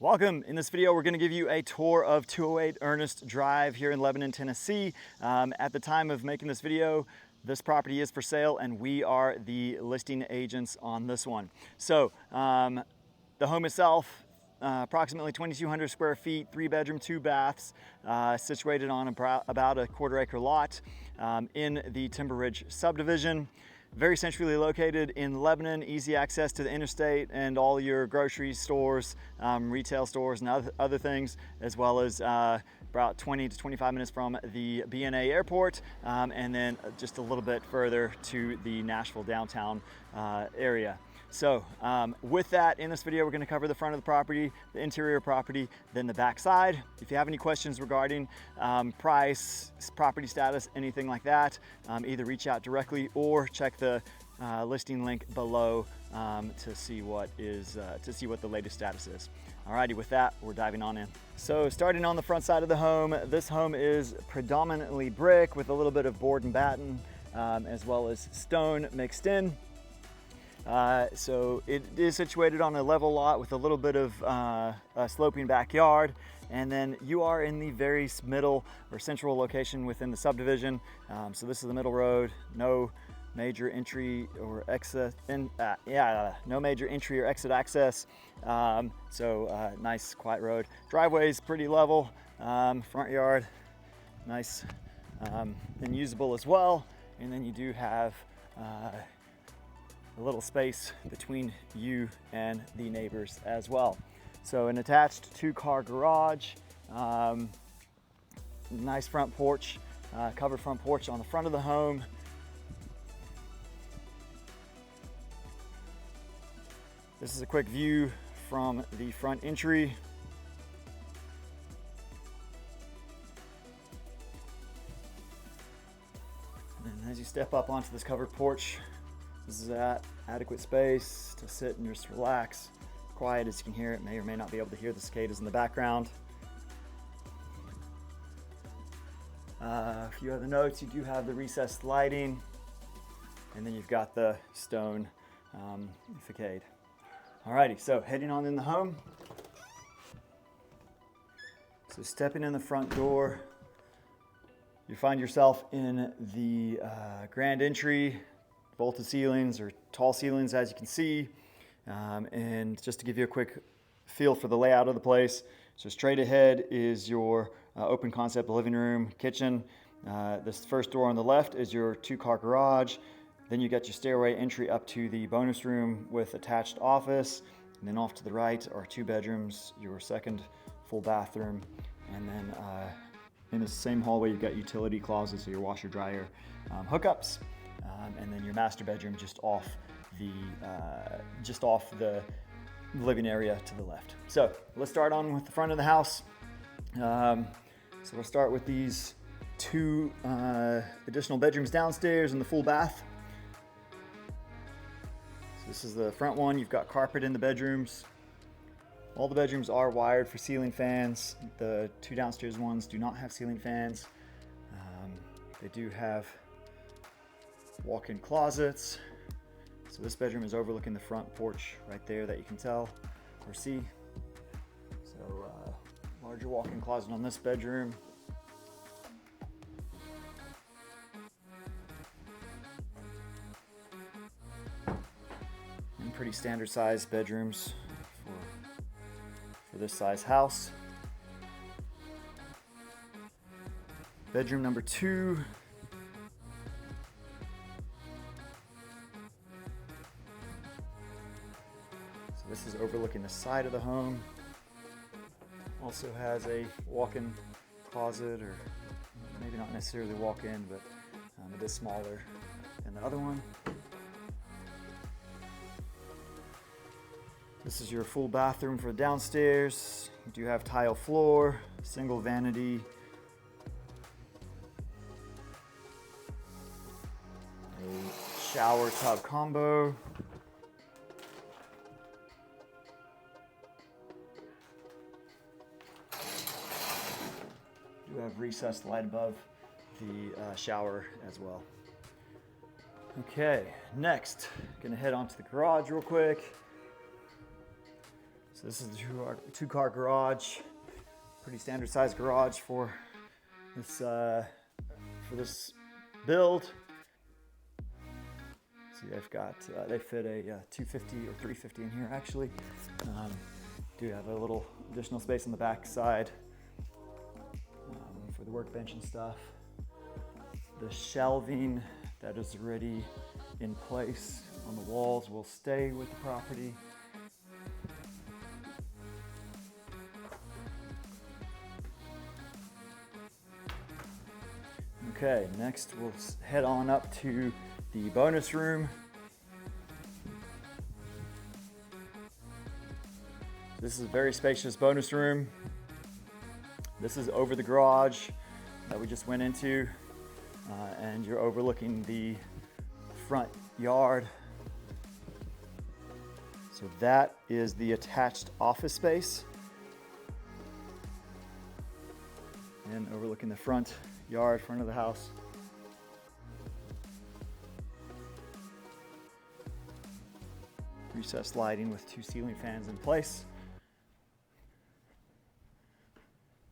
Welcome. In this video, we're going to give you a tour of 208 Ernest Drive here in Lebanon, Tennessee. At the time of making this video, this property is for sale and we are the listing agents on this one. So the home itself, approximately 2,200 square feet, 3-bedroom, 2 baths, situated on about a quarter-acre lot in the Timber Ridge subdivision. Very centrally located in Lebanon, easy access to the interstate and all your grocery stores, retail stores and other things, as well as about 20 to 25 minutes from the BNA airport, and then just a little bit further to the Nashville downtown area. So with that, in this video, we're going to cover the front of the property, the interior property, then the back side. If you have any questions regarding price, property status, anything like that, either reach out directly or check the listing link below to see what the latest status is. Alrighty, with that, we're diving on in. So starting on the front side of the home, this home is predominantly brick with a little bit of board and batten, as well as stone mixed in. So it is situated on a level lot with a little bit of a sloping backyard, and then you are in the very middle or central location within the subdivision. So this is the middle road, no major entry or exit, no major entry or exit access. Nice quiet road. Driveway's pretty level, front yard nice and usable as well, and then you do have a little space between you and the neighbors as well. So an attached 2-car garage, nice front porch, covered front porch on the front of the home. This is a quick view from the front entry. And as you step up onto this covered porch, this is adequate space to sit and just relax. Quiet, as you can hear it. May or may not be able to hear the cicadas in the background. A few other notes: you do have the recessed lighting, and then you've got the stone facade. Alrighty, so heading on in the home. So stepping in the front door, you find yourself in the grand entry. Vaulted ceilings or tall ceilings, as you can see, and just to give you a quick feel for the layout of the place, so straight ahead is your open concept living room, kitchen. This first door on the left is your 2-car garage. Then you get your stairway entry up to the bonus room with attached office, and then off to the right are 2 bedrooms, your second full bathroom, and then in the same hallway you've got utility closets, so your washer dryer hookups. And then your master bedroom just off the living area to the left. So let's start on with the front of the house. So we'll start with these 2 additional bedrooms downstairs and the full bath. So this is the front one. You've got carpet in the bedrooms. All the bedrooms are wired for ceiling fans. The 2 downstairs ones do not have ceiling fans. They do have walk-in closets. So this bedroom is overlooking the front porch right there that you can tell or see. So larger walk-in closet on this bedroom. And pretty standard sized bedrooms for this size house. Bedroom number 2. This is overlooking the side of the home. Also has a walk-in closet, or maybe not necessarily walk-in, but it is smaller than the other one. This is your full bathroom for downstairs. You do have tile floor, single vanity, a shower tub combo. You have recessed light above the shower as well. Okay, next, gonna head onto the garage real quick. So this is the two-car garage, pretty standard sized garage for this build. See, they've got they fit a 250 or 350 in here actually. Do have a little additional space on the back side for the workbench and stuff. The shelving that is already in place on the walls will stay with the property. Okay, next we'll head on up to the bonus room. This is a very spacious bonus room. This is over the garage that we just went into, and you're overlooking the front yard. So that is the attached office space, and overlooking the front yard, front of the house. Recessed lighting with 2 ceiling fans in place.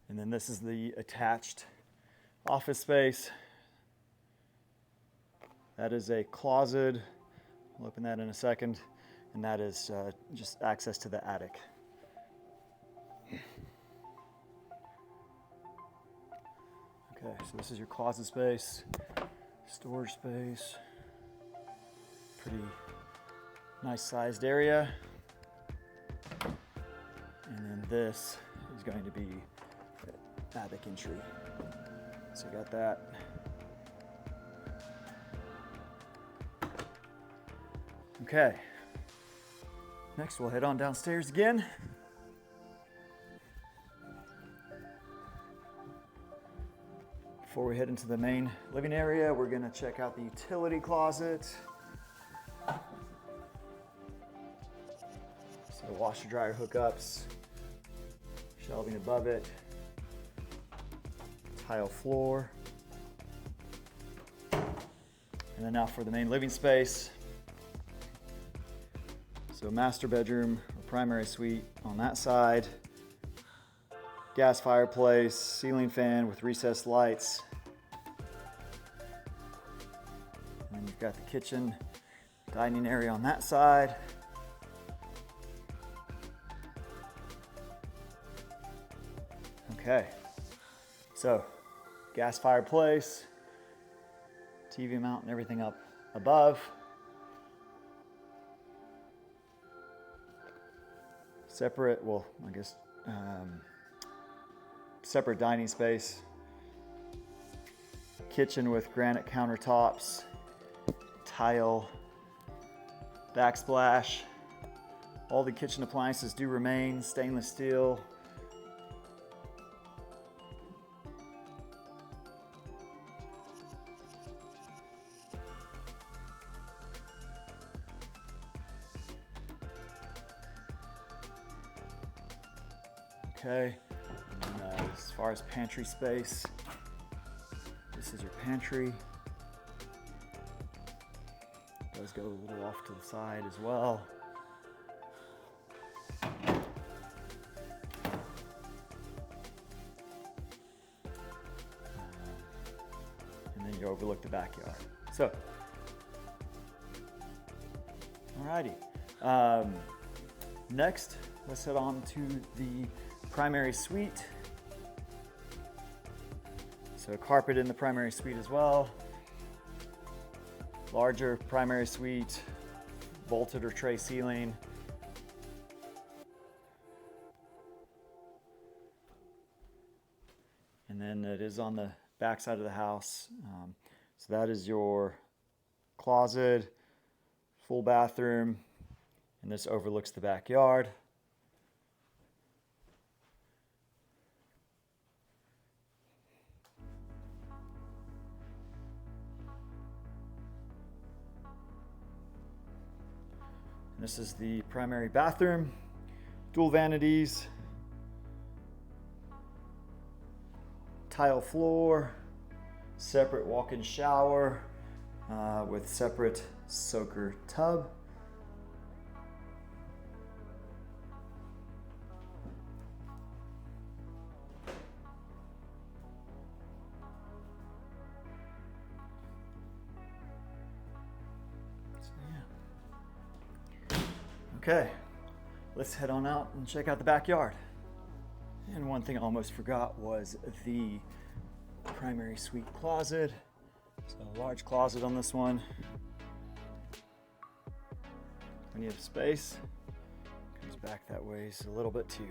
And then this is the attached office space. That is a closet. We'll open that in a second. And that is just access to the attic. Okay, so this is your closet space, storage space, pretty nice sized area. And then this is going to be the attic entry. So you got that. Okay, next we'll head on downstairs again. Before we head into the main living area, we're gonna check out the utility closet. So washer dryer hookups, shelving above it, tile floor. And then now for the main living space. So master bedroom or primary suite on that side. Gas fireplace, ceiling fan with recessed lights. And you've got the kitchen, dining area on that side. Okay, so gas fireplace, TV mount and everything up above. Separate, well, I guess, separate dining space. Kitchen with granite countertops, tile, backsplash. All the kitchen appliances do remain stainless steel. Okay, and, as far as pantry space, this is your pantry. It does go a little off to the side as well. And then you overlook the backyard. So, alrighty. Next, let's head on to the primary suite. So carpet in the primary suite as well. Larger primary suite, vaulted or tray ceiling. And then it is on the back side of the house. So that is your closet, full bathroom, and this overlooks the backyard. This is the primary bathroom, dual vanities, tile floor, separate walk-in shower with separate soaker tub. Okay, let's head on out and check out the backyard. And one thing I almost forgot was the primary suite closet. So a large closet on this one. Plenty of space. Comes back that way a little bit too.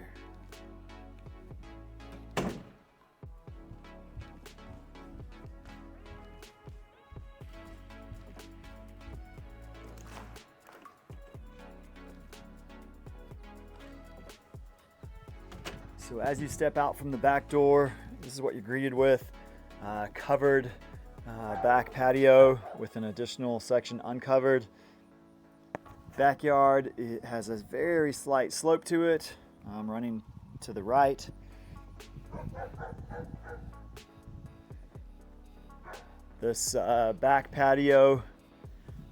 So as you step out from the back door, this is what you're greeted with. Covered back patio with an additional section uncovered. Backyard, it has a very slight slope to it, running to the right. This back patio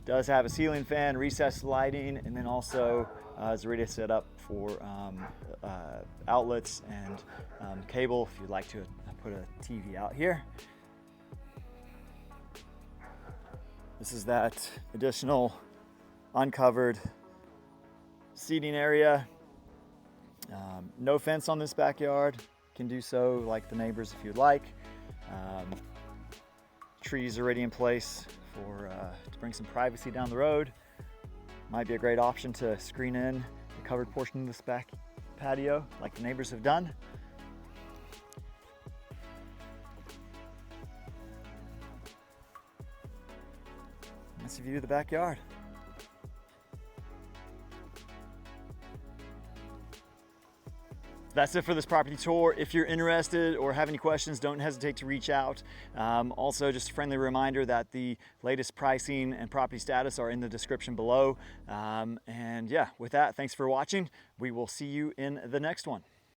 does have a ceiling fan, recessed lighting, and then also is ready to set up for outlets and cable if you'd like to put a TV out here. This is that additional uncovered seating area. No fence on this backyard. Can do so like the neighbors if you'd like. Trees already in place for to bring some privacy down the road. Might be a great option to screen in the covered portion of this back patio like the neighbors have done. That's a view of the backyard. That's it for this property tour. If you're interested or have any questions, don't hesitate to reach out. Also, just a friendly reminder that the latest pricing and property status are in the description below. And yeah, with that, thanks for watching. We will see you in the next one.